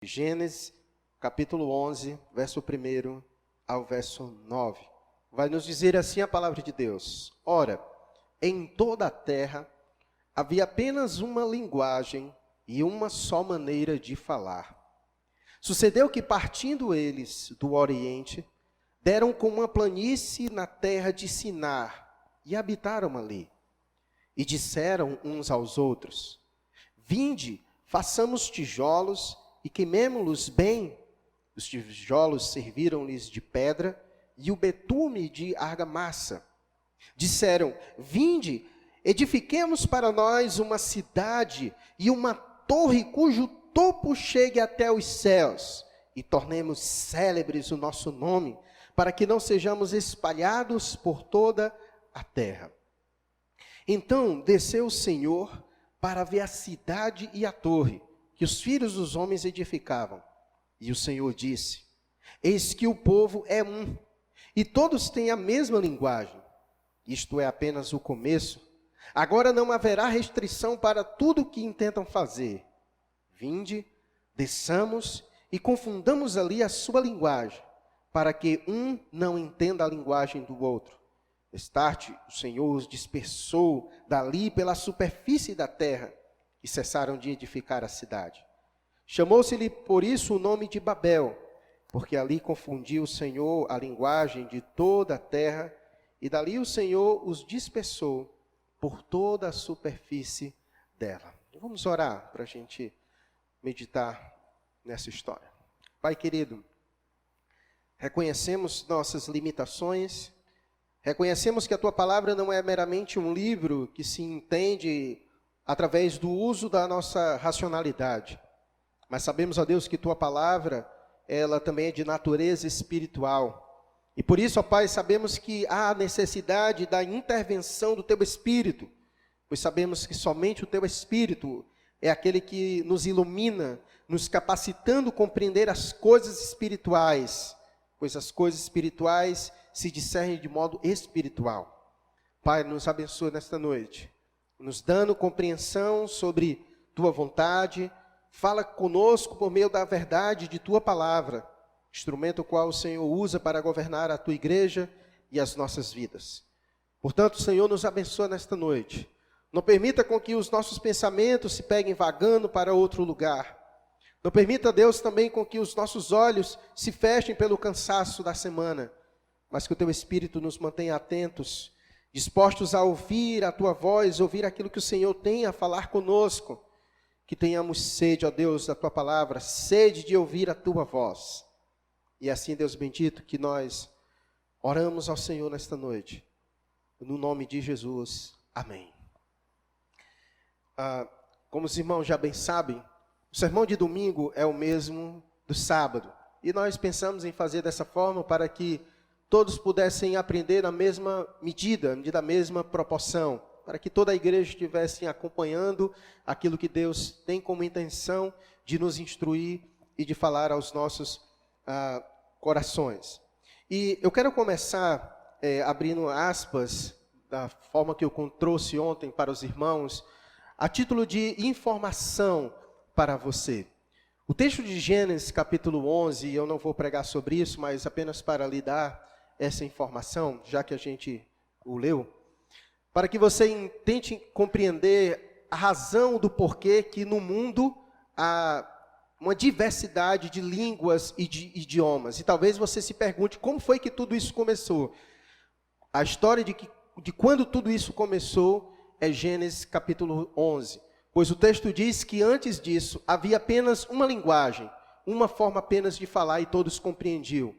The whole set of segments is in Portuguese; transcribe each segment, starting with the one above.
Gênesis, capítulo 11, verso 1 ao verso 9. Vai nos dizer assim a palavra de Deus. Ora, em toda a terra havia apenas uma linguagem e uma só maneira de falar. Sucedeu que, partindo eles do Oriente, deram com uma planície na terra de Sinar e habitaram ali. E disseram uns aos outros: Vinde, façamos tijolos e queimemo-los bem. Os tijolos serviram-lhes de pedra e o betume de argamassa. Disseram: Vinde, edifiquemos para nós uma cidade e uma torre cujo topo chegue até os céus, e tornemos célebres o nosso nome, para que não sejamos espalhados por toda a terra. Então desceu o Senhor para ver a cidade e a torre que os filhos dos homens edificavam. E o Senhor disse: Eis que o povo é um, e todos têm a mesma linguagem. Isto é apenas o começo. Agora não haverá restrição para tudo o que intentam fazer. Vinde, desçamos e confundamos ali a sua linguagem, para que um não entenda a linguagem do outro. Destarte, o Senhor os dispersou dali pela superfície da terra, e cessaram de edificar a cidade. Chamou-se-lhe por isso o nome de Babel, porque ali confundiu o Senhor a linguagem de toda a terra, e dali o Senhor os dispersou por toda a superfície dela. Vamos orar para a gente meditar nessa história. Pai querido, reconhecemos nossas limitações, reconhecemos que a Tua palavra não é meramente um livro que se entende através do uso da nossa racionalidade. Mas sabemos, ó Deus, que Tua palavra, ela também é de natureza espiritual. E por isso, ó Pai, sabemos que há necessidade da intervenção do Teu Espírito, pois sabemos que somente o Teu Espírito é aquele que nos ilumina, nos capacitando a compreender as coisas espirituais, pois as coisas espirituais se discernem de modo espiritual. Pai, nos abençoa nesta noite, nos dando compreensão sobre Tua vontade. Fala conosco por meio da verdade de Tua palavra, instrumento qual o Senhor usa para governar a Tua igreja e as nossas vidas. Portanto, Senhor, nos abençoa nesta noite. Não permita com que os nossos pensamentos se peguem vagando para outro lugar. Não permita, Deus, também com que os nossos olhos se fechem pelo cansaço da semana, mas que o Teu Espírito nos mantenha atentos, dispostos a ouvir a Tua voz, ouvir aquilo que o Senhor tem a falar conosco. Que tenhamos sede, ó Deus, da Tua palavra, sede de ouvir a Tua voz. E assim, Deus bendito, que nós oramos ao Senhor nesta noite. No nome de Jesus. Amém. Como os irmãos já bem sabem, o sermão de domingo é o mesmo do sábado. E nós pensamos em fazer dessa forma para que todos pudessem aprender na mesma medida, da mesma proporção, para que toda a igreja estivesse acompanhando aquilo que Deus tem como intenção de nos instruir e de falar aos nossos corações. E eu quero começar abrindo aspas, da forma que eu trouxe ontem para os irmãos, a título de informação para você. O texto de Gênesis capítulo 11, eu não vou pregar sobre isso, mas apenas para lhe dar essa informação, já que a gente o leu, para que você tente compreender a razão do porquê que no mundo há uma diversidade de línguas e de idiomas. E talvez você se pergunte como foi que tudo isso começou. A história de quando tudo isso começou é Gênesis capítulo 11. Pois o texto diz que antes disso havia apenas uma linguagem, uma forma apenas de falar e todos compreendiam.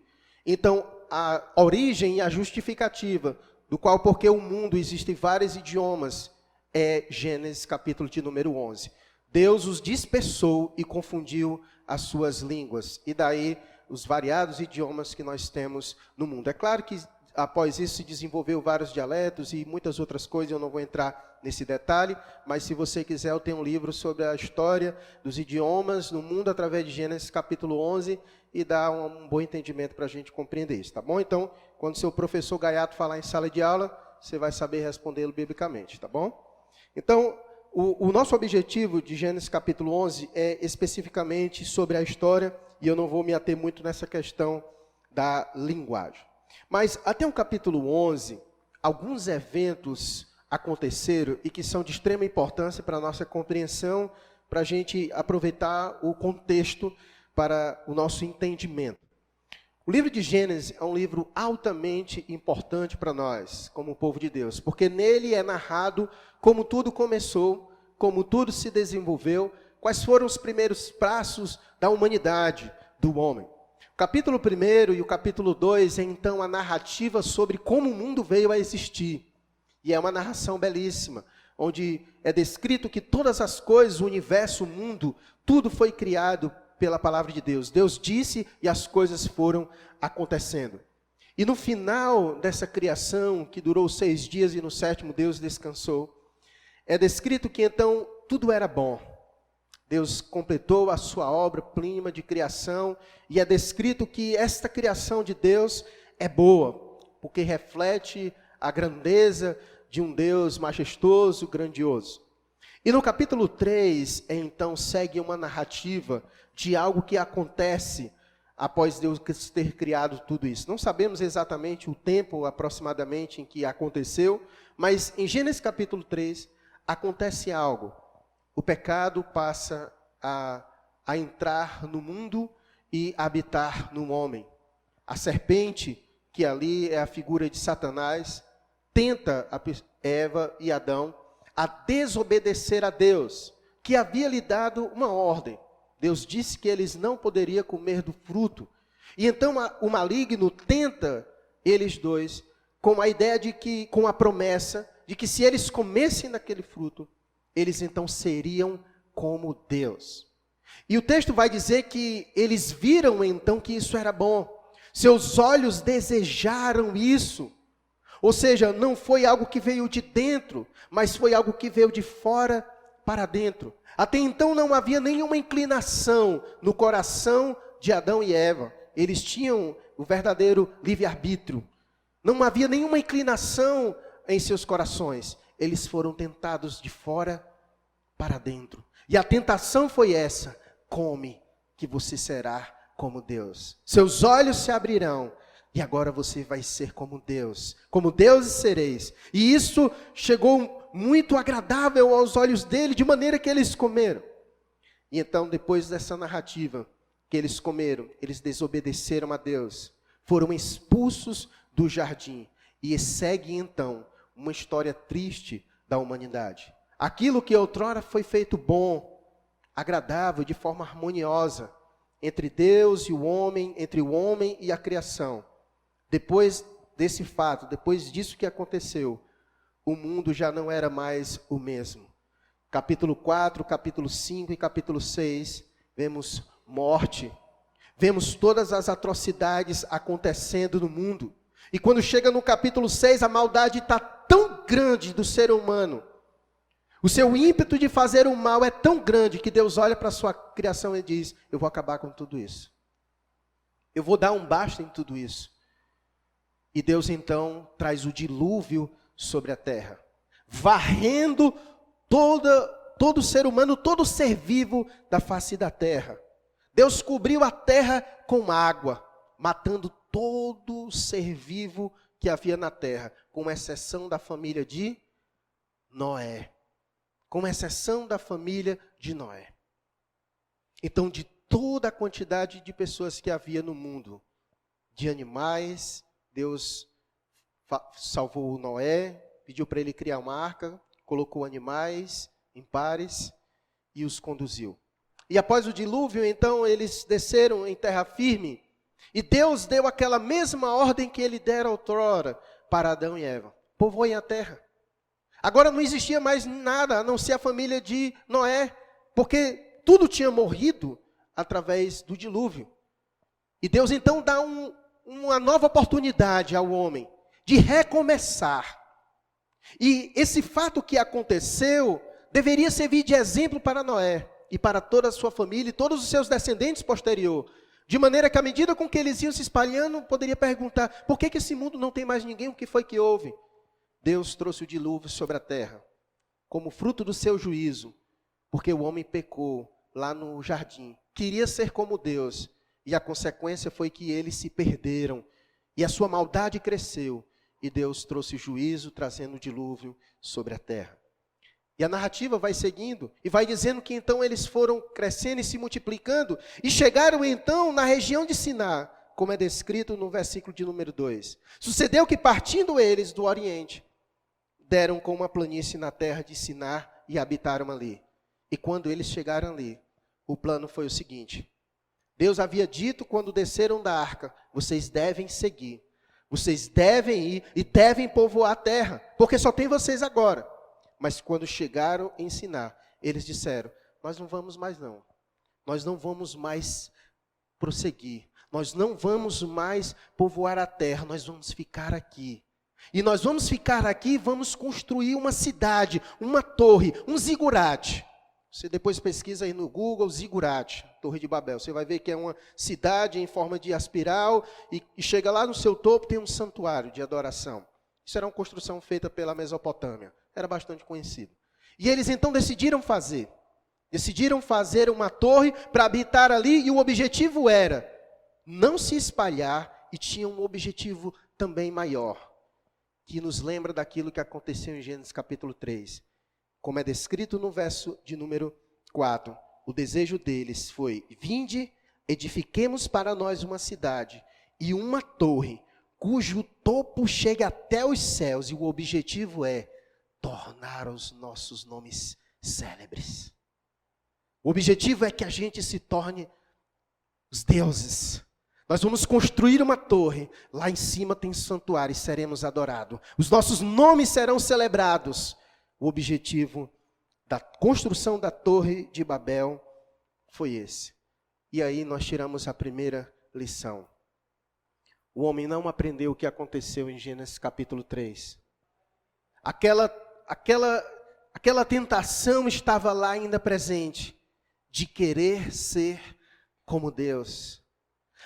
Então, a origem e a justificativa do qual porque o mundo existe vários idiomas, é Gênesis capítulo de número 11. Deus os dispersou e confundiu as suas línguas, e daí os variados idiomas que nós temos no mundo. É claro que após isso se desenvolveu vários dialetos e muitas outras coisas, eu não vou entrar nesse detalhe, mas se você quiser eu tenho um livro sobre a história dos idiomas no mundo através de Gênesis capítulo 11 e dá um bom entendimento para a gente compreender isso, tá bom? Então, quando seu professor Gaiato falar em sala de aula, você vai saber respondê-lo biblicamente, tá bom? Então, o nosso objetivo de Gênesis capítulo 11 é especificamente sobre a história, e eu não vou me ater muito nessa questão da linguagem. Mas até o capítulo 11, alguns eventos aconteceram e que são de extrema importância para a nossa compreensão, para a gente aproveitar o contexto para o nosso entendimento. O livro de Gênesis é um livro altamente importante para nós, como povo de Deus, porque nele é narrado como tudo começou, como tudo se desenvolveu, quais foram os primeiros passos da humanidade, do homem. O capítulo 1 e o capítulo 2 é então a narrativa sobre como o mundo veio a existir. E é uma narração belíssima, onde é descrito que todas as coisas, o universo, o mundo, tudo foi criado pela palavra de Deus. Deus disse e as coisas foram acontecendo. E no final dessa criação, que durou 6 dias e no 7º Deus descansou, é descrito que então tudo era bom. Deus completou a sua obra-prima de criação e é descrito que esta criação de Deus é boa, porque reflete a grandeza de um Deus majestoso, grandioso. E no capítulo 3, então, segue uma narrativa de algo que acontece após Deus ter criado tudo isso. Não sabemos exatamente o tempo aproximadamente em que aconteceu, mas em Gênesis capítulo 3 acontece algo. O pecado passa a entrar no mundo e habitar no homem. A serpente, que ali é a figura de Satanás, tenta Eva e Adão a desobedecer a Deus, que havia lhe dado uma ordem. Deus disse que eles não poderiam comer do fruto. E então o maligno tenta eles dois com a ideia de que, com a promessa de que se eles comessem daquele fruto, eles então seriam como Deus. E o texto vai dizer que eles viram então que isso era bom. Seus olhos desejaram isso. Ou seja, não foi algo que veio de dentro, mas foi algo que veio de fora para dentro. Até então não havia nenhuma inclinação no coração de Adão e Eva. Eles tinham o verdadeiro livre-arbítrio. Não havia nenhuma inclinação em seus corações. Eles foram tentados de fora para dentro. E a tentação foi essa: come, que você será como Deus. Seus olhos se abrirão. E agora você vai ser como Deus sereis. E isso chegou muito agradável aos olhos dele, de maneira que eles comeram. E então, depois dessa narrativa, que eles comeram, eles desobedeceram a Deus, foram expulsos do jardim. E segue então uma história triste da humanidade. Aquilo que outrora foi feito bom, agradável, de forma harmoniosa, entre Deus e o homem, entre o homem e a criação. Depois desse fato, depois disso que aconteceu, o mundo já não era mais o mesmo. Capítulo 4, capítulo 5 e capítulo 6, vemos morte. Vemos todas as atrocidades acontecendo no mundo. E quando chega no capítulo 6, a maldade está tão grande do ser humano. O seu ímpeto de fazer o mal é tão grande que Deus olha para a sua criação e diz: eu vou acabar com tudo isso. Eu vou dar um basta em tudo isso. E Deus então traz o dilúvio sobre a terra, varrendo todo ser humano, todo ser vivo da face da terra. Deus cobriu a terra com água, matando todo ser vivo que havia na terra, com exceção da família de Noé. Com exceção da família de Noé. Então, de toda a quantidade de pessoas que havia no mundo, de animais, Deus salvou Noé, pediu para ele criar uma arca, colocou animais em pares e os conduziu. E após o dilúvio, então, eles desceram em terra firme. E Deus deu aquela mesma ordem que ele dera outrora para Adão e Eva: povoem a terra. Agora não existia mais nada a não ser a família de Noé, porque tudo tinha morrido através do dilúvio. E Deus então dá uma nova oportunidade ao homem de recomeçar. E esse fato que aconteceu deveria servir de exemplo para Noé e para toda a sua família e todos os seus descendentes posterior. De maneira que à medida com que eles iam se espalhando, poderia perguntar: por que esse mundo não tem mais ninguém? O que foi que houve? Deus trouxe o dilúvio sobre a terra. como fruto do seu juízo, porque o homem pecou lá no jardim. Queria ser como Deus, e a consequência foi que eles se perderam, e a sua maldade cresceu, e Deus trouxe juízo, trazendo o dilúvio sobre a terra. E a narrativa vai seguindo, e vai dizendo que então eles foram crescendo e se multiplicando, e chegaram então na região de Siná, como é descrito no versículo de número 2. Sucedeu que partindo eles do Oriente, deram com uma planície na terra de Siná e habitaram ali. E quando eles chegaram ali, o plano foi o seguinte: Deus havia dito quando desceram da arca, vocês devem seguir, vocês devem ir e devem povoar a terra, porque só tem vocês agora. Mas quando chegaram em Siná, eles disseram, nós não vamos mais não, nós não vamos mais prosseguir, nós não vamos mais povoar a terra, nós vamos ficar aqui. E nós vamos ficar aqui, vamos construir uma cidade, uma torre, um zigurate. Você depois pesquisa aí no Google, zigurate, Torre de Babel. Você vai ver que é uma cidade em forma de espiral e chega lá no seu topo, tem um santuário de adoração. Isso era uma construção feita pela Mesopotâmia. Era bastante conhecido. E eles então decidiram fazer uma torre para habitar ali, e o objetivo era não se espalhar, e tinha um objetivo também maior, que nos lembra daquilo que aconteceu em Gênesis capítulo 3. Como é descrito no verso de número 4, o desejo deles foi, vinde, edifiquemos para nós uma cidade e uma torre, cujo topo chegue até os céus, e o objetivo é tornar os nossos nomes célebres. O objetivo é que a gente se torne os deuses. Nós vamos construir uma torre, lá em cima tem santuário e seremos adorados. Os nossos nomes serão celebrados. O objetivo da construção da Torre de Babel foi esse. E aí nós tiramos a primeira lição. O homem não aprendeu o que aconteceu em Gênesis capítulo 3. Aquela tentação estava lá ainda presente, de querer ser como Deus.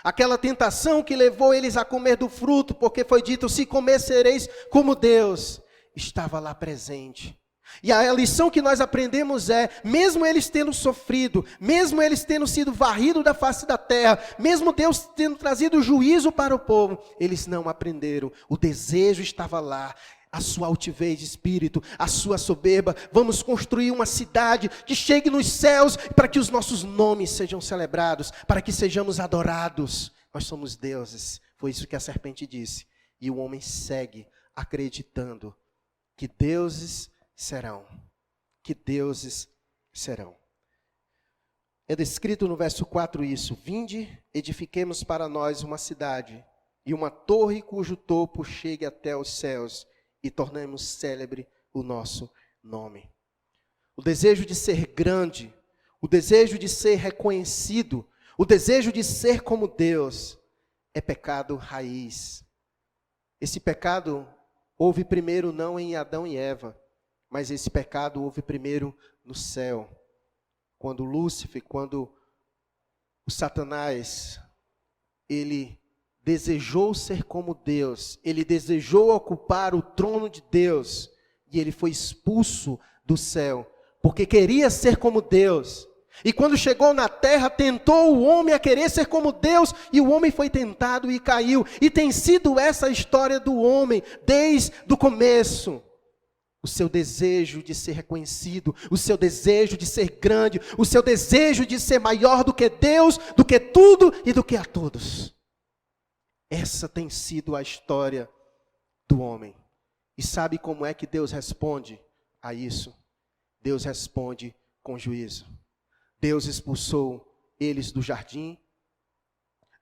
Aquela tentação que levou eles a comer do fruto, porque foi dito, se comer sereis como Deus, estava lá presente. E a lição que nós aprendemos é, mesmo eles tendo sofrido, mesmo eles tendo sido varridos da face da terra, mesmo Deus tendo trazido juízo para o povo, eles não aprenderam. O desejo estava lá, a sua altivez de espírito, a sua soberba. Vamos construir uma cidade que chegue nos céus, para que os nossos nomes sejam celebrados, para que sejamos adorados. Nós somos deuses. Foi isso que a serpente disse. E o homem segue acreditando que deuses serão. Que deuses serão. É descrito no verso 4 isso. Vinde, edifiquemos para nós uma cidade e uma torre cujo topo chegue até os céus, e tornemos célebre o nosso nome. O desejo de ser grande, o desejo de ser reconhecido, o desejo de ser como Deus, é pecado raiz. Esse pecado houve primeiro não em Adão e Eva, mas esse pecado houve primeiro no céu. Quando Lúcifer, quando o Satanás, ele desejou ser como Deus, ele desejou ocupar o trono de Deus, e ele foi expulso do céu, porque queria ser como Deus. E quando chegou na terra, tentou o homem a querer ser como Deus, e o homem foi tentado e caiu. E tem sido essa a história do homem, desde o começo. O seu desejo de ser reconhecido, o seu desejo de ser grande, o seu desejo de ser maior do que Deus, do que tudo e do que a todos. Essa tem sido a história do homem. E sabe como é que Deus responde a isso? Deus responde com juízo. Deus expulsou eles do jardim.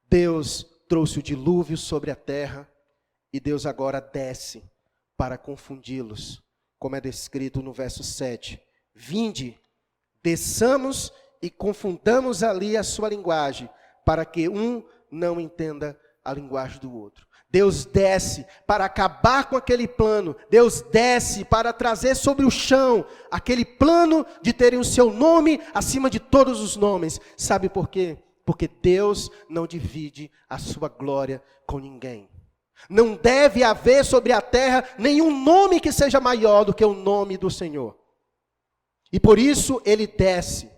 Deus trouxe o dilúvio sobre a terra. E Deus agora desce para confundi-los, como é descrito no verso 7. Vinde, desçamos e confundamos ali a sua linguagem, para que um não entenda a linguagem do outro. Deus desce para acabar com aquele plano. Deus desce para trazer sobre o chão aquele plano de terem o seu nome acima de todos os nomes. Sabe por quê? Porque Deus não divide a sua glória com ninguém. Não deve haver sobre a terra nenhum nome que seja maior do que o nome do Senhor. E por isso ele desce.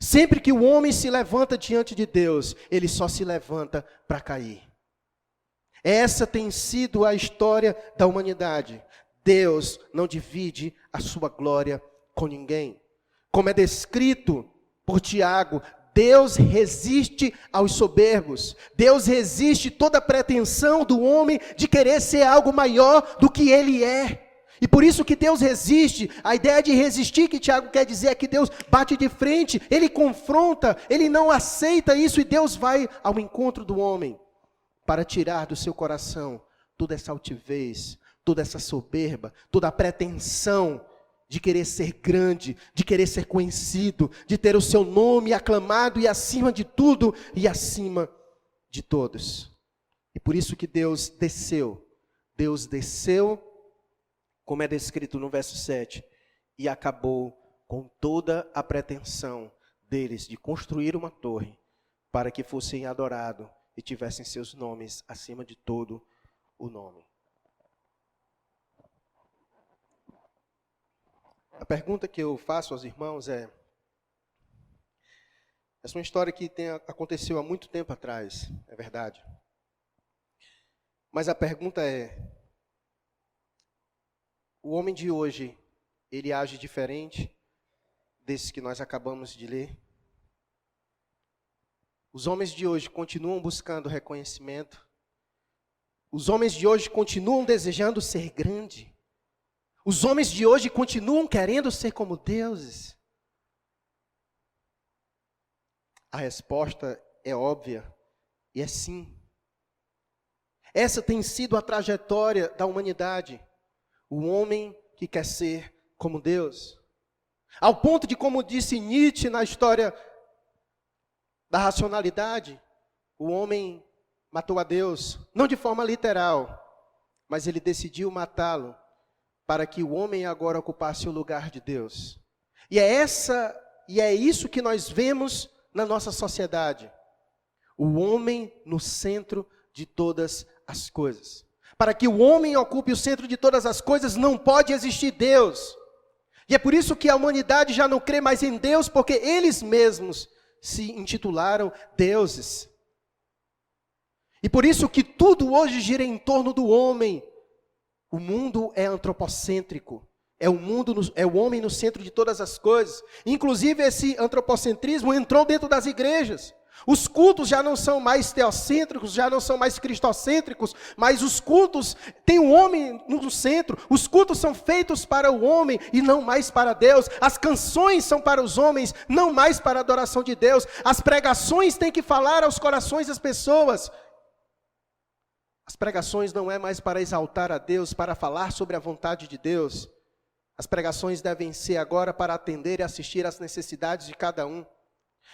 Sempre que o homem se levanta diante de Deus, ele só se levanta para cair. Essa tem sido a história da humanidade. Deus não divide a sua glória com ninguém. Como é descrito por Tiago, Deus resiste aos soberbos. Deus resiste toda a pretensão do homem de querer ser algo maior do que ele é. E por isso que Deus resiste. A ideia de resistir que Tiago quer dizer é que Deus bate de frente, ele confronta, ele não aceita isso e Deus vai ao encontro do homem para tirar do seu coração toda essa altivez, toda essa soberba, toda a pretensão de querer ser grande, de querer ser conhecido, de ter o seu nome aclamado e acima de tudo e acima de todos. E por isso que Deus desceu, como é descrito no verso 7, e acabou com toda a pretensão deles de construir uma torre para que fossem adorados e tivessem seus nomes acima de todo o nome. A pergunta que eu faço aos irmãos essa é uma história que aconteceu há muito tempo atrás, é verdade. Mas a pergunta é, o homem de hoje, ele age diferente desses que nós acabamos de ler? Os homens de hoje continuam buscando reconhecimento? Os homens de hoje continuam desejando ser grande? Os homens de hoje continuam querendo ser como deuses? A resposta é óbvia e é sim. Essa tem sido a trajetória da humanidade. O homem que quer ser como Deus. Ao ponto de, como disse Nietzsche na história da racionalidade, o homem matou a Deus, não de forma literal, mas ele decidiu matá-lo para que o homem agora ocupasse o lugar de Deus. E é isso que nós vemos na nossa sociedade. O homem no centro de todas as coisas. Para que o homem ocupe o centro de todas as coisas, não pode existir Deus. E é por isso que a humanidade já não crê mais em Deus, porque eles mesmos se intitularam deuses. E por isso que tudo hoje gira em torno do homem. O mundo é antropocêntrico. É o homem no centro de todas as coisas. Inclusive esse antropocentrismo entrou dentro das igrejas. Os cultos já não são mais teocêntricos, já não são mais cristocêntricos, mas os cultos têm o homem no centro. Os cultos são feitos para o homem e não mais para Deus. As canções são para os homens, não mais para a adoração de Deus. As pregações têm que falar aos corações das pessoas. As pregações não é mais para exaltar a Deus, para falar sobre a vontade de Deus. As pregações devem ser agora para atender e assistir às necessidades de cada um.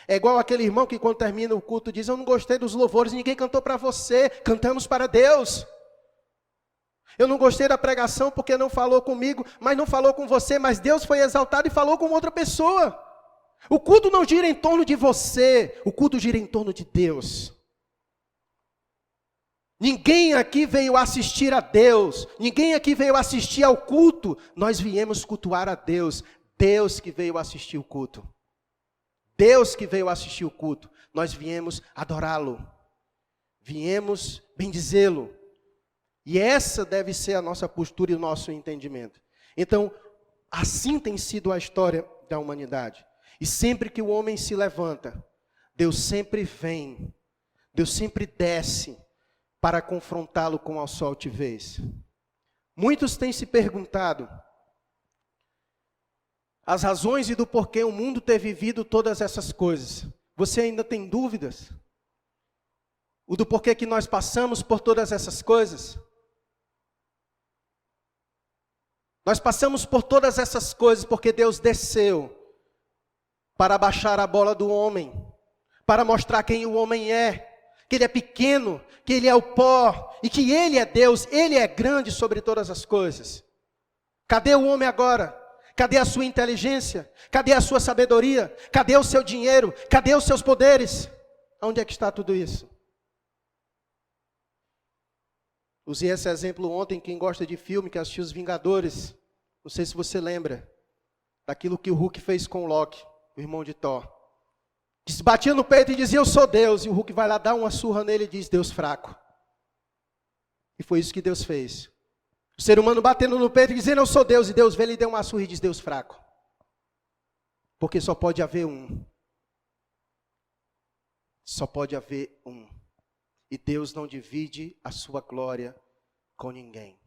É igual aquele irmão que quando termina o culto diz, eu não gostei dos louvores, ninguém cantou para você, cantamos para Deus. Eu não gostei da pregação porque não falou comigo, mas não falou com você, mas Deus foi exaltado e falou com outra pessoa. O culto não gira em torno de você, o culto gira em torno de Deus. Ninguém aqui veio assistir a Deus, ninguém aqui veio assistir ao culto, nós viemos cultuar a Deus, Deus que veio assistir o culto. Deus que veio assistir o culto, nós viemos adorá-lo, viemos bendizê-lo. E essa deve ser a nossa postura e o nosso entendimento. Então, assim tem sido a história da humanidade. E sempre que o homem se levanta, Deus sempre vem, Deus sempre desce para confrontá-lo com a sua altivez. Muitos têm se perguntado as razões e do porquê o mundo ter vivido todas essas coisas. Você ainda tem dúvidas? O do porquê que nós passamos por todas essas coisas? Nós passamos por todas essas coisas porque Deus desceu para abaixar a bola do homem, para mostrar quem o homem é, que ele é pequeno, que ele é o pó, e que ele é Deus, ele é grande sobre todas as coisas. Cadê o homem agora? Cadê a sua inteligência? Cadê a sua sabedoria? Cadê o seu dinheiro? Cadê os seus poderes? Onde é que está tudo isso? Usei esse exemplo ontem, quem gosta de filme, que assistiu Os Vingadores. Não sei se você lembra. daquilo que o Hulk fez com o Loki, o irmão de Thor. Que se batia no peito e dizia, eu sou Deus. E o Hulk vai lá dar uma surra nele e diz, Deus fraco. E foi isso que Deus fez. O ser humano batendo no peito e dizendo, eu sou Deus. E Deus vê ele e deu uma surra e diz, Deus fraco. Porque só pode haver um. Só pode haver um. E Deus não divide a sua glória com ninguém.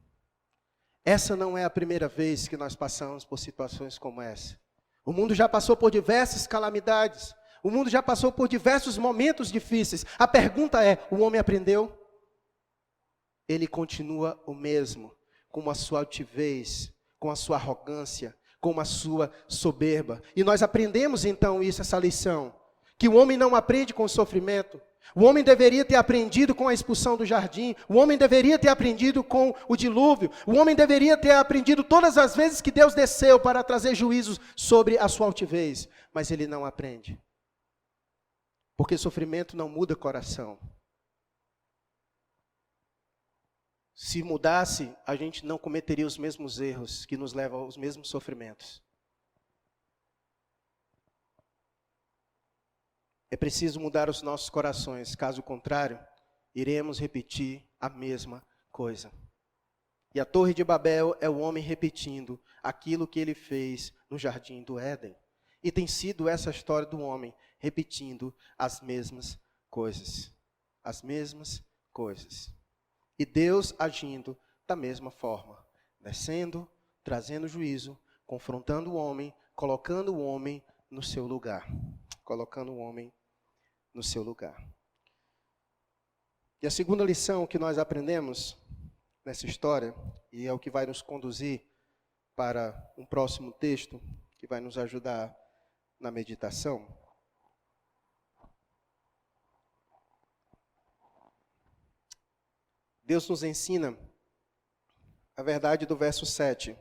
Essa não é a primeira vez que nós passamos por situações como essa. O mundo já passou por diversas calamidades. O mundo já passou por diversos momentos difíceis. A pergunta é, o homem aprendeu? Ele continua o mesmo, com a sua altivez, com a sua arrogância, com a sua soberba. E nós aprendemos então essa lição. Que o homem não aprende com o sofrimento. O homem deveria ter aprendido com a expulsão do jardim. O homem deveria ter aprendido com o dilúvio. O homem deveria ter aprendido todas as vezes que Deus desceu para trazer juízos sobre a sua altivez. Mas ele não aprende. Porque sofrimento não muda coração. Se mudasse, a gente não cometeria os mesmos erros que nos levam aos mesmos sofrimentos. É preciso mudar os nossos corações, caso contrário, iremos repetir a mesma coisa. E a Torre de Babel é o homem repetindo aquilo que ele fez no jardim do Éden. E tem sido essa história do homem repetindo as mesmas coisas. As mesmas coisas. E Deus agindo da mesma forma. Descendo, trazendo juízo, confrontando o homem, colocando o homem no seu lugar. Colocando o homem no seu lugar. E a segunda lição que nós aprendemos nessa história, e é o que vai nos conduzir para um próximo texto, que vai nos ajudar na meditação. Deus nos ensina a verdade do verso 7.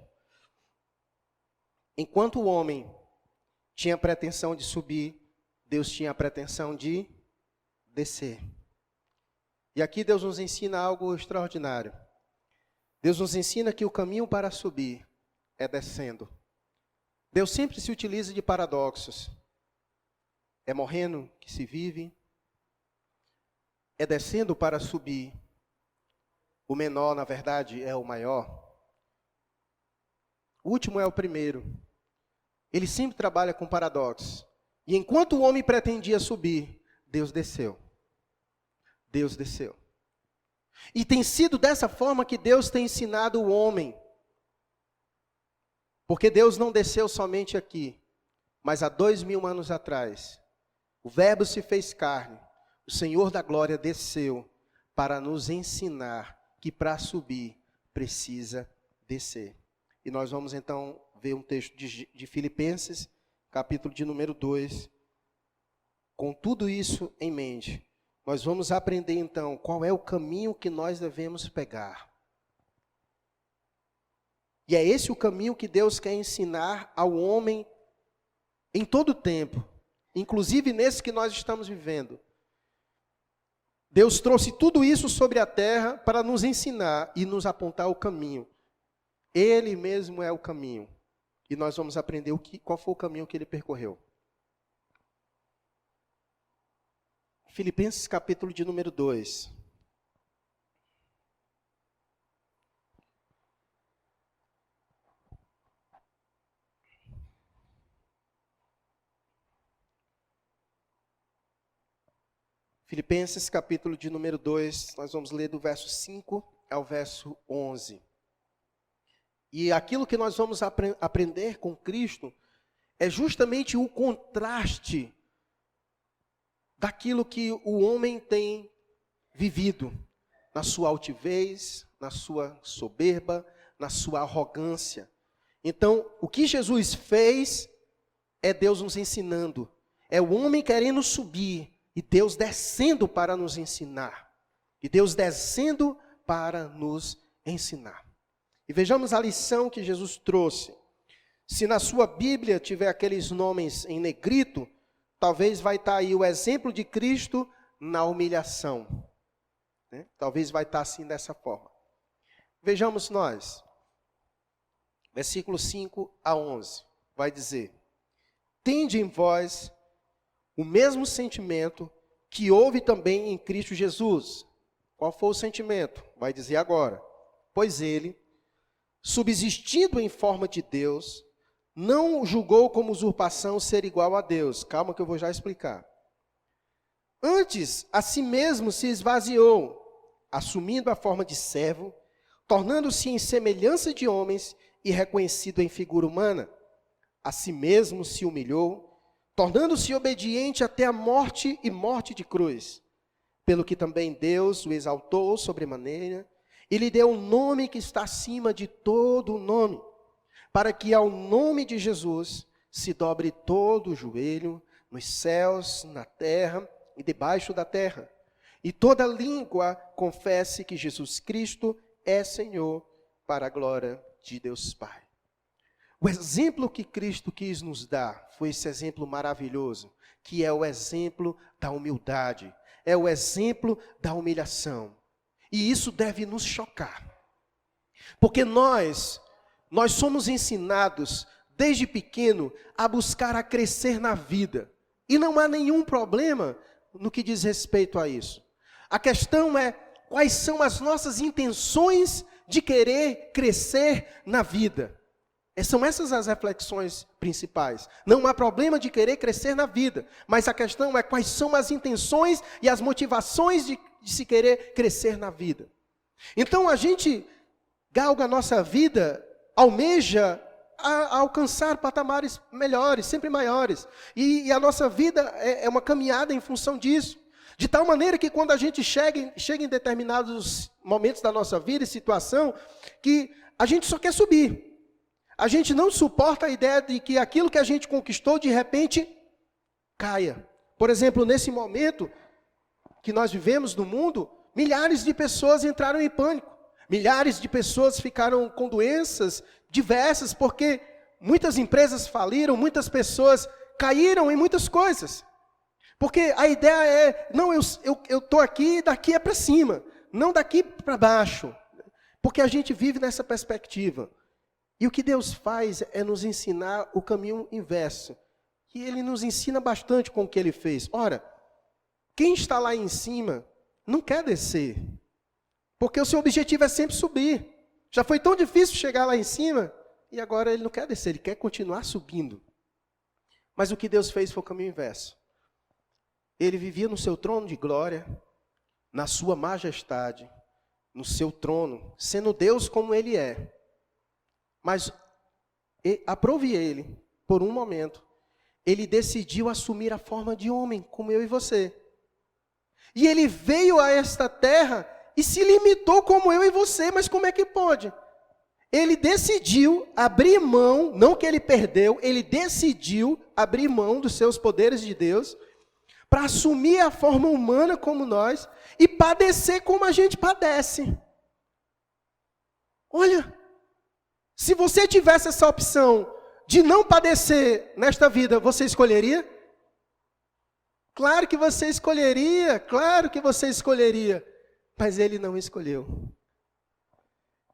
Enquanto o homem tinha pretensão de subir, Deus tinha a pretensão de descer. E aqui Deus nos ensina algo extraordinário. Deus nos ensina que o caminho para subir é descendo. Deus sempre se utiliza de paradoxos. É morrendo que se vive. É descendo para subir. O menor, na verdade, é o maior. O último é o primeiro. Ele sempre trabalha com paradoxos. E enquanto o homem pretendia subir, Deus desceu. Deus desceu. E tem sido dessa forma que Deus tem ensinado o homem. Porque Deus não desceu somente aqui, mas há 2000 anos atrás. O Verbo se fez carne. O Senhor da glória desceu para nos ensinar que para subir precisa descer. E nós vamos então ver um texto de Filipenses, capítulo de número 2. Com tudo isso em mente, nós vamos aprender então qual é o caminho que nós devemos pegar. E é esse o caminho que Deus quer ensinar ao homem em todo o tempo, inclusive nesse que nós estamos vivendo. Deus trouxe tudo isso sobre a terra para nos ensinar e nos apontar o caminho. Ele mesmo é o caminho. E nós vamos aprender qual foi o caminho que ele percorreu. Filipenses capítulo de número 2. Filipenses capítulo de número 2, nós vamos ler do verso 5 ao verso 11. E aquilo que nós vamos aprender com Cristo é justamente o contraste daquilo que o homem tem vivido na sua altivez, na sua soberba, na sua arrogância. Então, o que Jesus fez é Deus nos ensinando. É o homem querendo subir e Deus descendo para nos ensinar. E Deus descendo para nos ensinar. E vejamos a lição que Jesus trouxe. Se na sua Bíblia tiver aqueles nomes em negrito, talvez vai estar aí o exemplo de Cristo na humilhação. Né? Talvez vai estar assim dessa forma. Vejamos nós. Versículo 5 a 11. vai dizer: tende em vós o mesmo sentimento que houve também em Cristo Jesus. Qual foi o sentimento? Vai dizer agora: pois ele, subsistindo em forma de Deus, não julgou como usurpação ser igual a Deus. Calma que eu vou já explicar. Antes, a si mesmo se esvaziou, assumindo a forma de servo, tornando-se em semelhança de homens e reconhecido em figura humana. A si mesmo se humilhou, tornando-se obediente até a morte e morte de cruz. Pelo que também Deus o exaltou sobremaneira e lhe deu um nome que está acima de todo o nome, para que ao nome de Jesus se dobre todo o joelho, nos céus, na terra e debaixo da terra, e toda língua confesse que Jesus Cristo é Senhor, para a glória de Deus Pai. O exemplo que Cristo quis nos dar foi esse exemplo maravilhoso, que é o exemplo da humildade, é o exemplo da humilhação. E isso deve nos chocar, porque nós somos ensinados desde pequeno a buscar a crescer na vida, e não há nenhum problema no que diz respeito a isso. A questão é quais são as nossas intenções de querer crescer na vida. São essas as reflexões principais. Não há problema de querer crescer na vida, mas a questão é quais são as intenções e as motivações de se querer crescer na vida. Então a gente galga a nossa vida, almeja a alcançar patamares melhores, sempre maiores. E a nossa vida é uma caminhada em função disso. De tal maneira que quando a gente chega em determinados momentos da nossa vida e situação, que a gente só quer subir. A gente não suporta a ideia de que aquilo que a gente conquistou, de repente, caia. Por exemplo, nesse momento que nós vivemos no mundo, milhares de pessoas entraram em pânico. Milhares de pessoas ficaram com doenças diversas, porque muitas empresas faliram, muitas pessoas caíram em muitas coisas. Porque a ideia é, não, eu estou aqui, daqui é para cima, não daqui para baixo. Porque a gente vive nessa perspectiva. E o que Deus faz é nos ensinar o caminho inverso. E Ele nos ensina bastante com o que Ele fez. Ora, quem está lá em cima não quer descer. Porque o seu objetivo é sempre subir. Já foi tão difícil chegar lá em cima, e agora ele não quer descer, ele quer continuar subindo. Mas o que Deus fez foi o caminho inverso. Ele vivia no seu trono de glória, na sua majestade, no seu trono, sendo Deus como Ele é. Mas aprove Ele, por um momento, Ele decidiu assumir a forma de homem, como eu e você. E Ele veio a esta terra e se limitou como eu e você, mas como é que pode? Ele decidiu abrir mão, não que ele perdeu, ele decidiu abrir mão dos seus poderes de Deus, para assumir a forma humana como nós, e padecer como a gente padece. Olha, se você tivesse essa opção de não padecer nesta vida, você escolheria? Claro que você escolheria, mas ele não escolheu.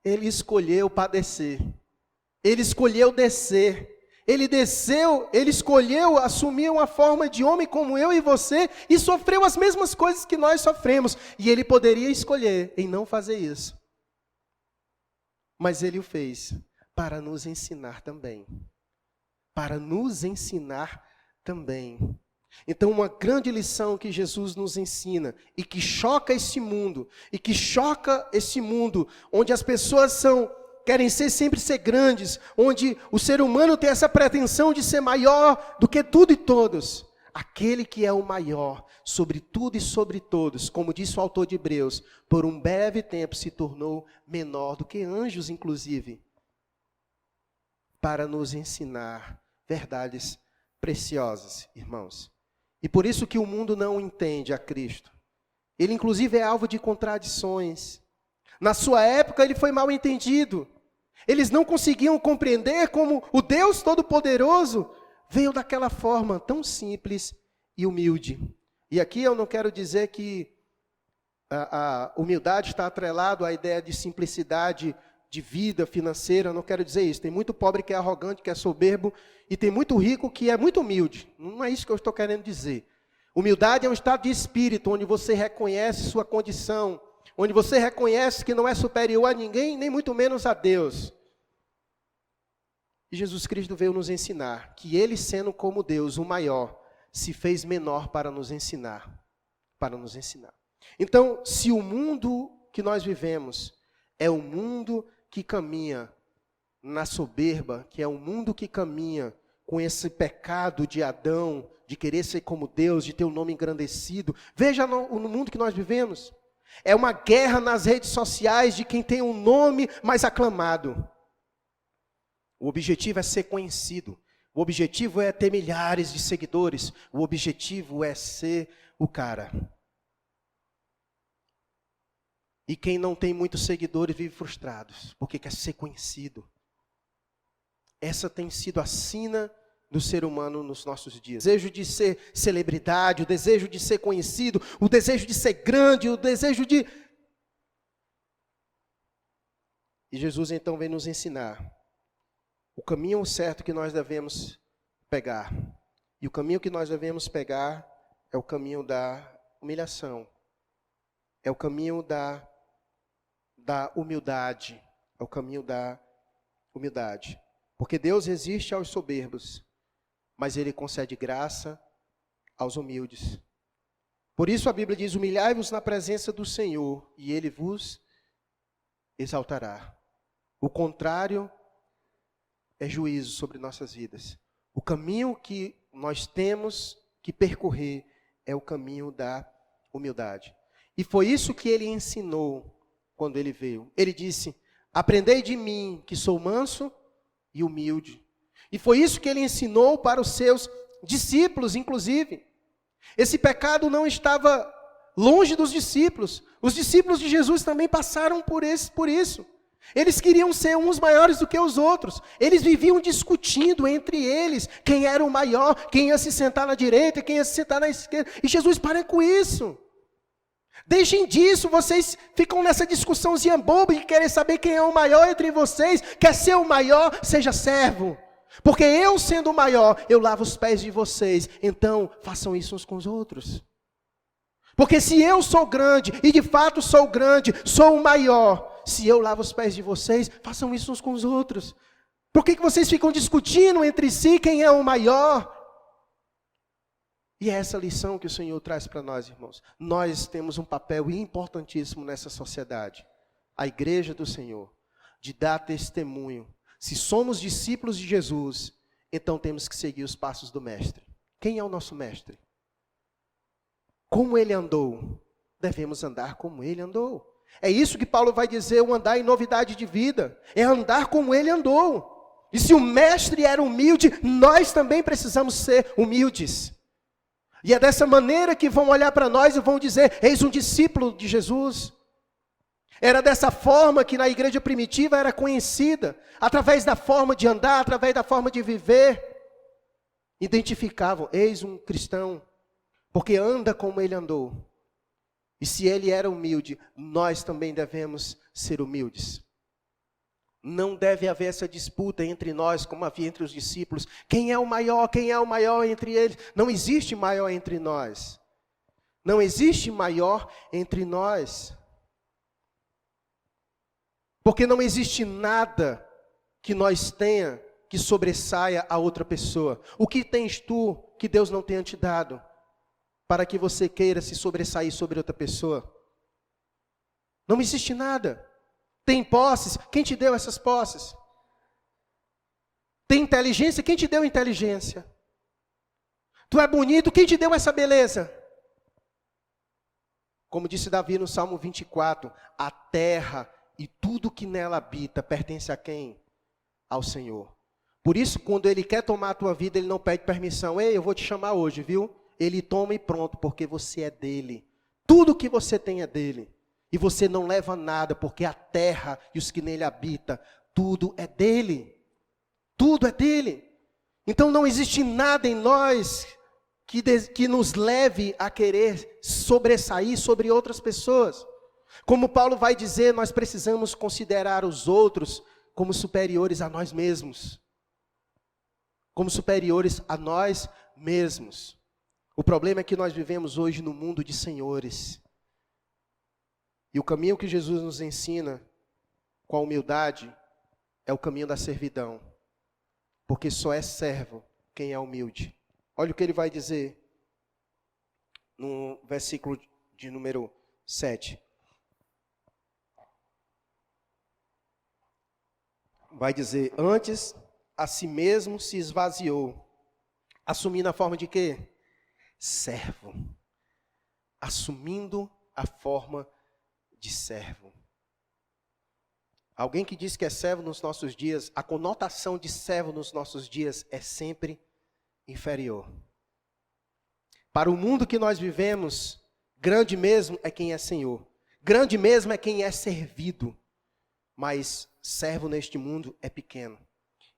Ele escolheu padecer. Ele escolheu descer. Ele desceu, ele escolheu assumir uma forma de homem como eu e você e sofreu as mesmas coisas que nós sofremos. E ele poderia escolher em não fazer isso. Mas ele o fez para nos ensinar também. Para nos ensinar também. Então, uma grande lição que Jesus nos ensina e que choca esse mundo, onde as pessoas querem sempre ser grandes, onde o ser humano tem essa pretensão de ser maior do que tudo e todos. Aquele que é o maior sobre tudo e sobre todos, como disse o autor de Hebreus, por um breve tempo se tornou menor do que anjos, inclusive, para nos ensinar verdades preciosas, irmãos. E por isso que o mundo não entende a Cristo. Ele, inclusive, é alvo de contradições. Na sua época, ele foi mal entendido. Eles não conseguiam compreender como o Deus Todo-Poderoso veio daquela forma tão simples e humilde. E aqui eu não quero dizer que a humildade está atrelado à ideia de simplicidade de vida financeira, não quero dizer isso. Tem muito pobre que é arrogante, que é soberbo, e tem muito rico que é muito humilde. Não é isso que eu estou querendo dizer. Humildade é um estado de espírito, onde você reconhece sua condição, onde você reconhece que não é superior a ninguém, nem muito menos a Deus. E Jesus Cristo veio nos ensinar que Ele, sendo como Deus, o maior, se fez menor para nos ensinar. Para nos ensinar. Então, se o mundo que nós vivemos é um mundo que caminha na soberba, que é um mundo que caminha com esse pecado de Adão, de querer ser como Deus, de ter o nome engrandecido, veja no mundo que nós vivemos. É uma guerra nas redes sociais de quem tem um nome mais aclamado. O objetivo é ser conhecido. O objetivo é ter milhares de seguidores. O objetivo é ser o cara. E quem não tem muitos seguidores vive frustrado, porque quer ser conhecido. Essa tem sido a sina do ser humano nos nossos dias. O desejo de ser celebridade, o desejo de ser conhecido, o desejo de ser grande, o desejo de... E Jesus então vem nos ensinar o caminho certo que nós devemos pegar. E o caminho que nós devemos pegar é o caminho da humilhação. É o caminho da humildade. É o caminho da humildade. Porque Deus resiste aos soberbos, mas Ele concede graça aos humildes. Por isso a Bíblia diz: humilhai-vos na presença do Senhor, e Ele vos exaltará. O contrário é juízo sobre nossas vidas. O caminho que nós temos que percorrer é o caminho da humildade. E foi isso que Ele ensinou quando Ele veio. Ele disse: aprendei de mim, que sou manso e humilde. E foi isso que Ele ensinou para os seus discípulos, inclusive. Esse pecado não estava longe dos discípulos. Os discípulos de Jesus também passaram por isso. Eles queriam ser uns maiores do que os outros. Eles viviam discutindo entre eles quem era o maior, quem ia se sentar na direita, quem ia se sentar na esquerda. E Jesus: para com isso. Deixem disso, vocês ficam nessa discussãozinha boba de querer saber quem é o maior entre vocês. Quer ser o maior, seja servo. Porque eu, sendo o maior, eu lavo os pés de vocês. Então, façam isso uns com os outros. Porque se eu sou grande, e de fato sou grande, sou o maior, se eu lavo os pés de vocês, façam isso uns com os outros. Por que vocês ficam discutindo entre si quem é o maior? E é essa lição que o Senhor traz para nós, irmãos. Nós temos um papel importantíssimo nessa sociedade. A igreja do Senhor, de dar testemunho. Se somos discípulos de Jesus, então temos que seguir os passos do Mestre. Quem é o nosso Mestre? Como Ele andou? Devemos andar como Ele andou. É isso que Paulo vai dizer, o andar em novidade de vida. É andar como Ele andou. E se o Mestre era humilde, nós também precisamos ser humildes. E é dessa maneira que vão olhar para nós e vão dizer: eis um discípulo de Jesus. Era dessa forma que na igreja primitiva era conhecida. Através da forma de andar, através da forma de viver. Identificavam: eis um cristão. Porque anda como ele andou. E se ele era humilde, nós também devemos ser humildes. Não deve haver essa disputa entre nós, como havia entre os discípulos. Quem é o maior? Quem é o maior entre eles? Não existe maior entre nós. Não existe maior entre nós. Porque não existe nada que nós tenha que sobressaia a outra pessoa. O que tens tu que Deus não tenha te dado? Para que você queira se sobressair sobre outra pessoa. Não existe nada. Tem posses? Quem te deu essas posses? Tem inteligência? Quem te deu inteligência? Tu é bonito? Quem te deu essa beleza? Como disse Davi no Salmo 24, a terra e tudo que nela habita pertence a quem? Ao Senhor. Por isso, quando Ele quer tomar a tua vida, Ele não pede permissão. Ei, eu vou te chamar hoje, viu? Ele toma e pronto, porque você é dele. Tudo que você tem é dele. E você não leva nada, porque a terra e os que nele habitam, tudo é dele. Tudo é dele. Então não existe nada em nós que nos leve a querer sobressair sobre outras pessoas. Como Paulo vai dizer, nós precisamos considerar os outros como superiores a nós mesmos. Como superiores a nós mesmos. O problema é que nós vivemos hoje no mundo de senhores. E o caminho que Jesus nos ensina com a humildade é o caminho da servidão. Porque só é servo quem é humilde. Olha o que ele vai dizer no versículo de número 7. Vai dizer, antes a si mesmo se esvaziou, assumindo a forma de quê? Servo. Assumindo a forma de servo. Alguém que diz que é servo nos nossos dias, a conotação de servo nos nossos dias é sempre inferior. Para o mundo que nós vivemos, grande mesmo é quem é senhor. Grande mesmo é quem é servido. Mas servo neste mundo é pequeno.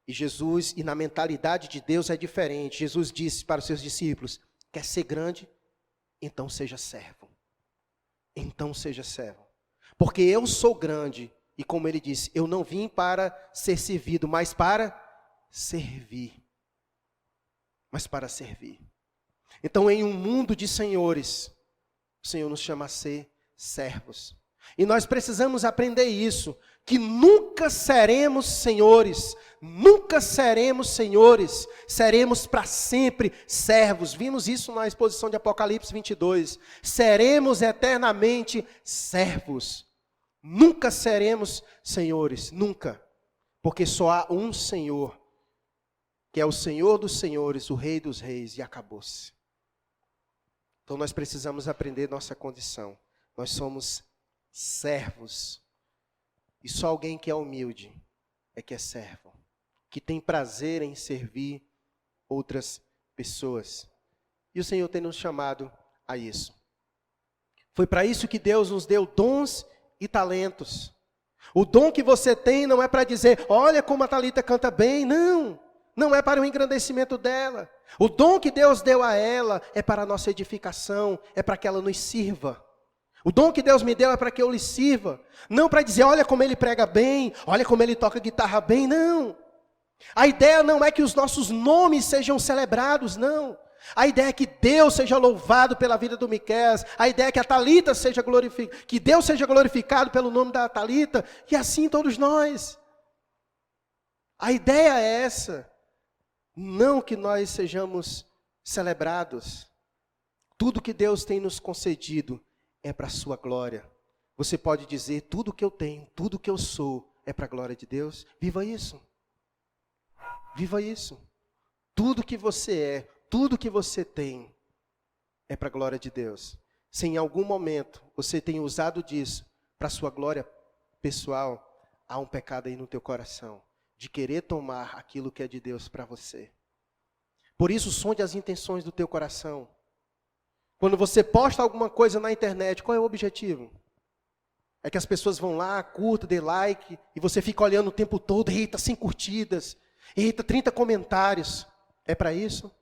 E Jesus, e na mentalidade de Deus é diferente. Jesus disse para os seus discípulos, quer ser grande? Então seja servo. Então seja servo. Porque eu sou grande, e como ele disse, eu não vim para ser servido, mas para servir. Mas para servir. Então, em um mundo de senhores, o Senhor nos chama a ser servos. E nós precisamos aprender isso, que nunca seremos senhores, seremos para sempre servos. Vimos isso na exposição de Apocalipse 22. Seremos eternamente servos. Nunca seremos senhores, nunca. Porque só há um Senhor, que é o Senhor dos senhores, o Rei dos reis, e acabou-se. Então nós precisamos aprender nossa condição. Nós somos servos. E só alguém que é humilde é que é servo. Que tem prazer em servir outras pessoas. E o Senhor tem nos chamado a isso. Foi para isso que Deus nos deu dons e talentos. O dom que você tem não é para dizer, olha como a Thalita canta bem. Não. Não é para o engrandecimento dela. O dom que Deus deu a ela é para a nossa edificação, é para que ela nos sirva. O dom que Deus me deu é para que eu lhe sirva. Não para dizer, olha como ele prega bem, olha como ele toca guitarra bem, não. A ideia não é que os nossos nomes sejam celebrados, não. A ideia é que Deus seja louvado pela vida do Miqueias. A ideia é que a Thalita seja glorificada, que Deus seja glorificado pelo nome da Thalita, e assim todos nós. A ideia é essa. Não que nós sejamos celebrados. Tudo que Deus tem nos concedido é para a sua glória. Você pode dizer, tudo que eu tenho, tudo que eu sou, é para a glória de Deus. Viva isso. Viva isso. Tudo que você é, tudo que você tem, é para a glória de Deus. Se em algum momento você tem usado disso para a sua glória pessoal, há um pecado aí no teu coração. De querer tomar aquilo que é de Deus para você. Por isso, sonde as intenções do teu coração. Quando você posta alguma coisa na internet, qual é o objetivo? É que as pessoas vão lá, curtam, dê like, e você fica olhando o tempo todo, eita, 100 curtidas, eita, 30 comentários. É para isso?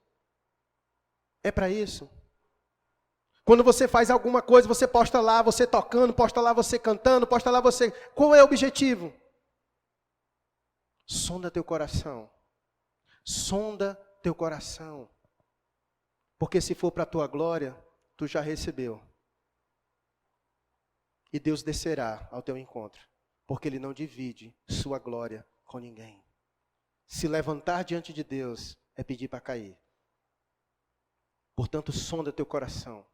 É para isso? Quando você faz alguma coisa, você posta lá, você tocando, posta lá, você cantando, posta lá, você... Qual é o objetivo? Sonda teu coração. Sonda teu coração. Porque se for para a tua glória, tu já recebeu. E Deus descerá ao teu encontro. Porque Ele não divide sua glória com ninguém. Se levantar diante de Deus é pedir para cair. Portanto, sonda teu coração.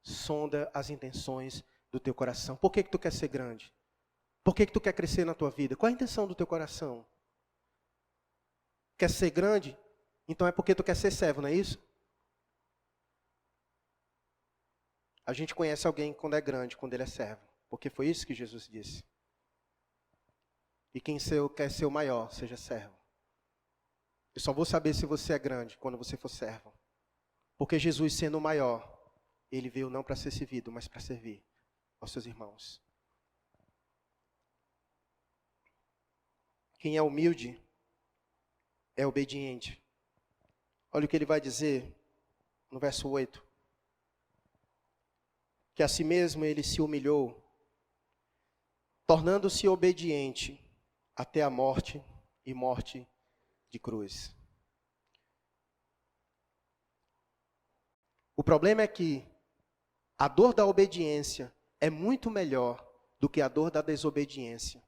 Sonda as intenções do teu coração. Por que tu quer ser grande? Por que tu quer crescer na tua vida? Qual a intenção do teu coração? Quer ser grande? Então é porque tu quer ser servo, não é isso? A gente conhece alguém quando é grande, quando ele é servo. Porque foi isso que Jesus disse. E quem quer ser o maior, seja servo. Eu só vou saber se você é grande quando você for servo. Porque Jesus, sendo o maior, Ele veio não para ser servido, mas para servir aos seus irmãos. Quem é humilde é obediente. Olha o que ele vai dizer no verso 8. Que a si mesmo ele se humilhou, tornando-se obediente até a morte e morte de cruz. O problema é que a dor da obediência é muito melhor do que a dor da desobediência.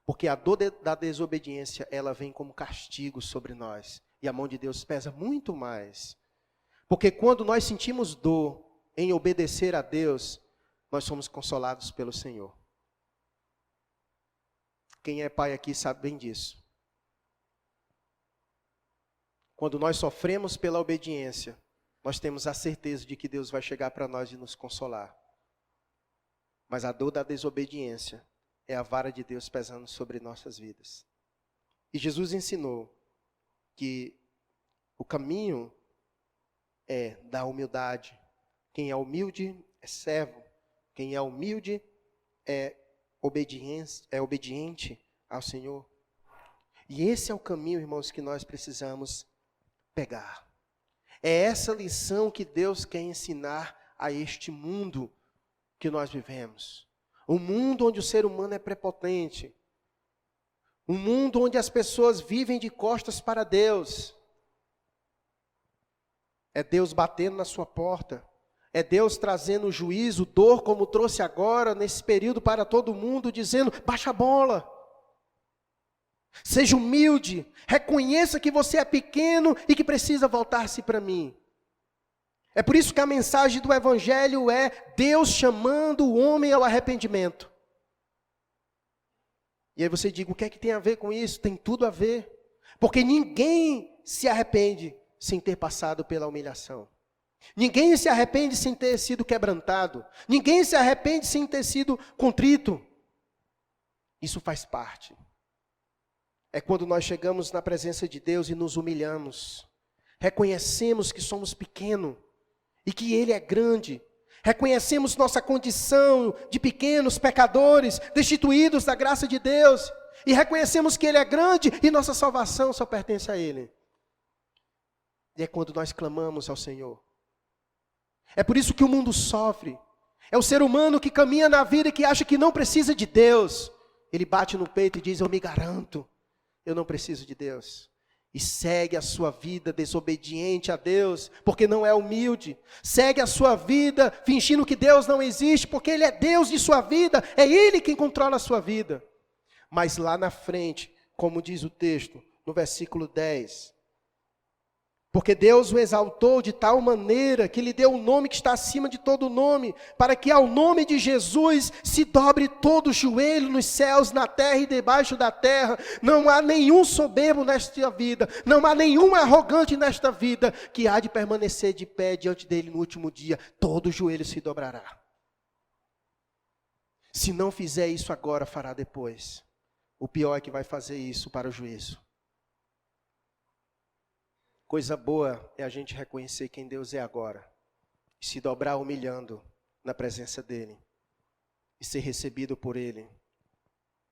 Porque a dor da desobediência, ela vem como castigo sobre nós. E a mão de Deus pesa muito mais. Porque quando nós sentimos dor em obedecer a Deus, nós somos consolados pelo Senhor. Quem é pai aqui sabe bem disso. Quando nós sofremos pela obediência, nós temos a certeza de que Deus vai chegar para nós e nos consolar. Mas a dor da desobediência é a vara de Deus pesando sobre nossas vidas. E Jesus ensinou que o caminho é da humildade. Quem é humilde é servo. Quem é humilde é obediente ao Senhor. E esse é o caminho, irmãos, que nós precisamos pegar. É essa lição que Deus quer ensinar a este mundo que nós vivemos. Um mundo onde o ser humano é prepotente. Um mundo onde as pessoas vivem de costas para Deus. É Deus batendo na sua porta. É Deus trazendo juízo, dor, como trouxe agora, nesse período, para todo mundo, dizendo, baixa a bola. Seja humilde, reconheça que você é pequeno e que precisa voltar-se para mim. É por isso que a mensagem do Evangelho é Deus chamando o homem ao arrependimento. E aí você diz, o que é que tem a ver com isso? Tem tudo a ver. Porque ninguém se arrepende sem ter passado pela humilhação. Ninguém se arrepende sem ter sido quebrantado. Ninguém se arrepende sem ter sido contrito. Isso faz parte. É quando nós chegamos na presença de Deus e nos humilhamos. Reconhecemos que somos pequenos e que Ele é grande. Reconhecemos nossa condição de pequenos pecadores, destituídos da graça de Deus. E reconhecemos que Ele é grande e nossa salvação só pertence a Ele. E é quando nós clamamos ao Senhor. É por isso que o mundo sofre. É o ser humano que caminha na vida e que acha que não precisa de Deus. Ele bate no peito e diz, eu me garanto. Eu não preciso de Deus. E segue a sua vida desobediente a Deus, porque não é humilde. Segue a sua vida fingindo que Deus não existe, porque Ele é Deus de sua vida. É Ele quem controla a sua vida. Mas lá na frente, como diz o texto, no versículo 10. Porque Deus o exaltou de tal maneira que lhe deu o nome que está acima de todo nome, para que ao nome de Jesus se dobre todo o joelho nos céus, na terra e debaixo da terra. Não há nenhum soberbo nesta vida, não há nenhum arrogante nesta vida que há de permanecer de pé diante dele no último dia. Todo o joelho se dobrará. Se não fizer isso agora, fará depois. O pior é que vai fazer isso para o juízo. Coisa boa é a gente reconhecer quem Deus é agora. E se dobrar humilhando na presença dEle. E ser recebido por Ele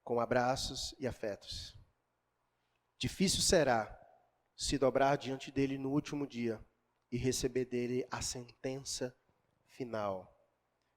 com abraços e afetos. Difícil será se dobrar diante dEle no último dia e receber dEle a sentença final.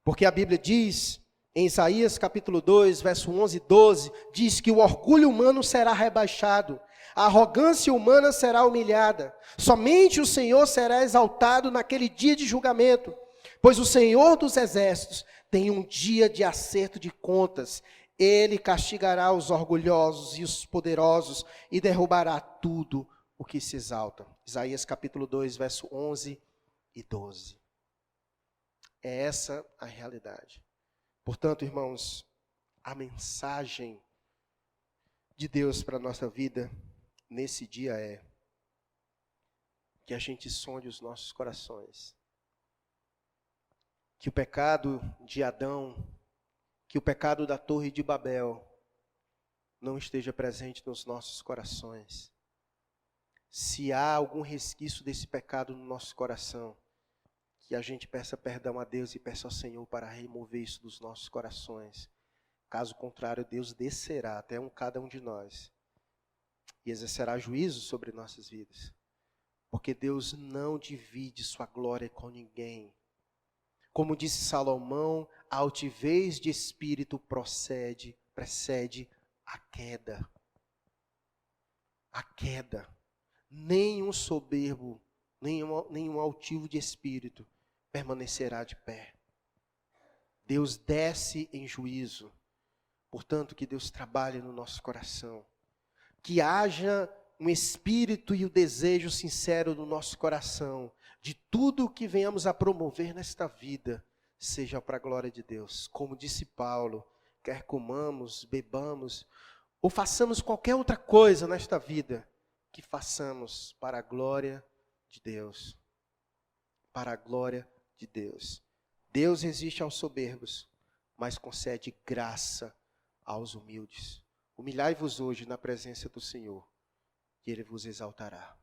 Porque a Bíblia diz, em Isaías capítulo 2, verso 11 e 12, diz que o orgulho humano será rebaixado. A arrogância humana será humilhada. Somente o Senhor será exaltado naquele dia de julgamento. Pois o Senhor dos exércitos tem um dia de acerto de contas. Ele castigará os orgulhosos e os poderosos e derrubará tudo o que se exalta. Isaías capítulo 2, verso 11 e 12. É essa a realidade. Portanto, irmãos, a mensagem de Deus para a nossa vida nesse dia é que a gente sonde os nossos corações. Que o pecado de Adão, que o pecado da Torre de Babel não esteja presente nos nossos corações. Se há algum resquício desse pecado no nosso coração, que a gente peça perdão a Deus e peça ao Senhor para remover isso dos nossos corações. Caso contrário, Deus descerá até cada um de nós e exercerá juízo sobre nossas vidas. Porque Deus não divide sua glória com ninguém. Como disse Salomão, a altivez de espírito procede precede a queda. A queda. Nenhum soberbo, nenhum altivo de espírito permanecerá de pé. Deus desce em juízo. Portanto, que Deus trabalhe no nosso coração. Que haja um espírito e o desejo sincero no nosso coração de tudo o que venhamos a promover nesta vida seja para a glória de Deus. Como disse Paulo, quer comamos, bebamos ou façamos qualquer outra coisa nesta vida, que façamos para a glória de Deus. Para a glória de Deus. Deus resiste aos soberbos, mas concede graça aos humildes. Humilhai-vos hoje na presença do Senhor, e Ele vos exaltará.